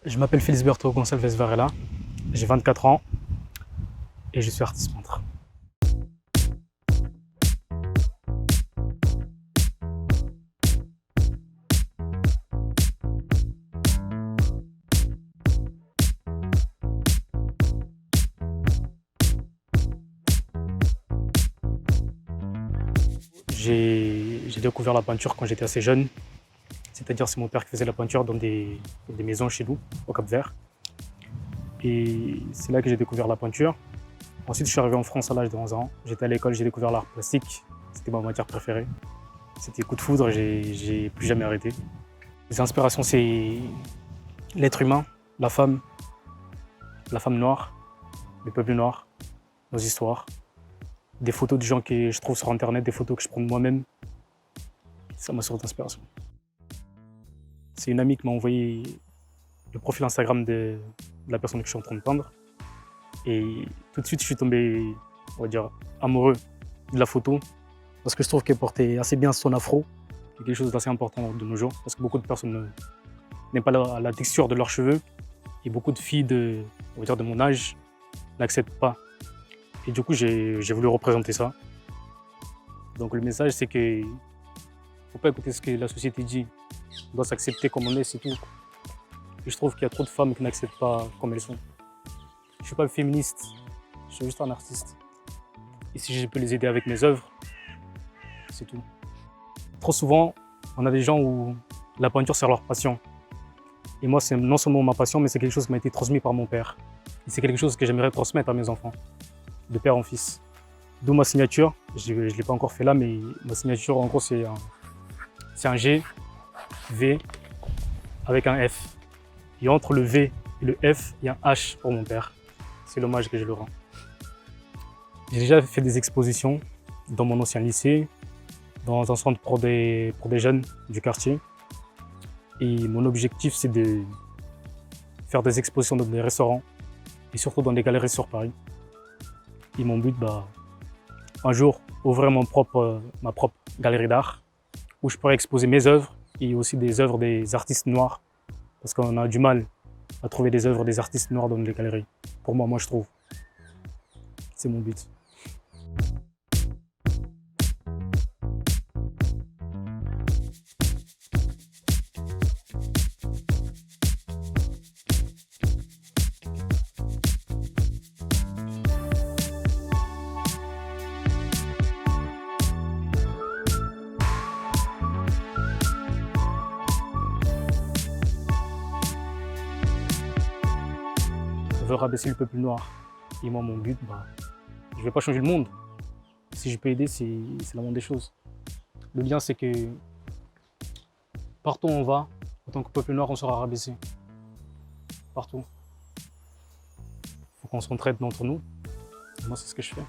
Je m'appelle Felisberto Gonçalves Varela, j'ai 24 ans et je suis artiste peintre. J'ai découvert la peinture quand j'étais assez jeune, c'est-à-dire c'est mon père qui faisait la peinture dans des maisons chez nous, au Cap-Vert. Et c'est là que j'ai découvert la peinture. Ensuite, je suis arrivé en France à l'âge de 11 ans. J'étais à l'école, j'ai découvert l'art plastique. C'était ma matière préférée. C'était coup de foudre, j'ai plus jamais arrêté. Les inspirations, c'est l'être humain, la femme noire, le peuple noir, nos histoires, des photos de gens que je trouve sur Internet, des photos que je prends de moi-même. Ça m'a source d'inspiration. C'est une amie qui m'a envoyé le profil Instagram de la personne que je suis en train de peindre. Et tout de suite, je suis tombé, on va dire, amoureux de la photo parce que je trouve qu'elle portait assez bien son afro, qui est quelque chose d'assez important de nos jours, parce que beaucoup de personnes n'aiment pas la texture de leurs cheveux et beaucoup de filles on va dire de mon âge n'acceptent pas. Et du coup, j'ai voulu représenter ça. Donc le message, c'est qu'il ne faut pas écouter ce que la société dit, on doit s'accepter comme on est, c'est tout. Et je trouve qu'il y a trop de femmes qui n'acceptent pas comme elles sont. Je ne suis pas féministe, je suis juste un artiste. Et si je peux les aider avec mes œuvres, c'est tout. Trop souvent, on a des gens où la peinture, c'est leur passion. Et moi, c'est non seulement ma passion, mais c'est quelque chose qui m'a été transmis par mon père. Et c'est quelque chose que j'aimerais transmettre à mes enfants, de père en fils. D'où ma signature, je ne l'ai pas encore fait là, mais ma signature, en gros, c'est un G, V, avec un F. Et entre le V et le F, il y a un H pour mon père. C'est l'hommage que je le rends. J'ai déjà fait des expositions dans mon ancien lycée, dans un centre pour des jeunes du quartier. Et mon objectif, c'est de faire des expositions dans des restaurants et surtout dans des galeries sur Paris. Et mon but, un jour, ouvrir ma propre galerie d'art où je pourrais exposer mes œuvres et aussi des œuvres des artistes noirs. Parce qu'on a du mal à trouver des œuvres des artistes noirs dans les galeries. Pour moi, je trouve. C'est mon but. Je veux rabaisser le peuple noir. Et moi, mon but, je ne vais pas changer le monde. Si je peux aider, c'est la moindre des choses. Le bien, c'est que partout où on va, en tant que peuple noir, on sera rabaissé. Partout. Il faut qu'on s'entraide entre nous. Et moi, c'est ce que je fais.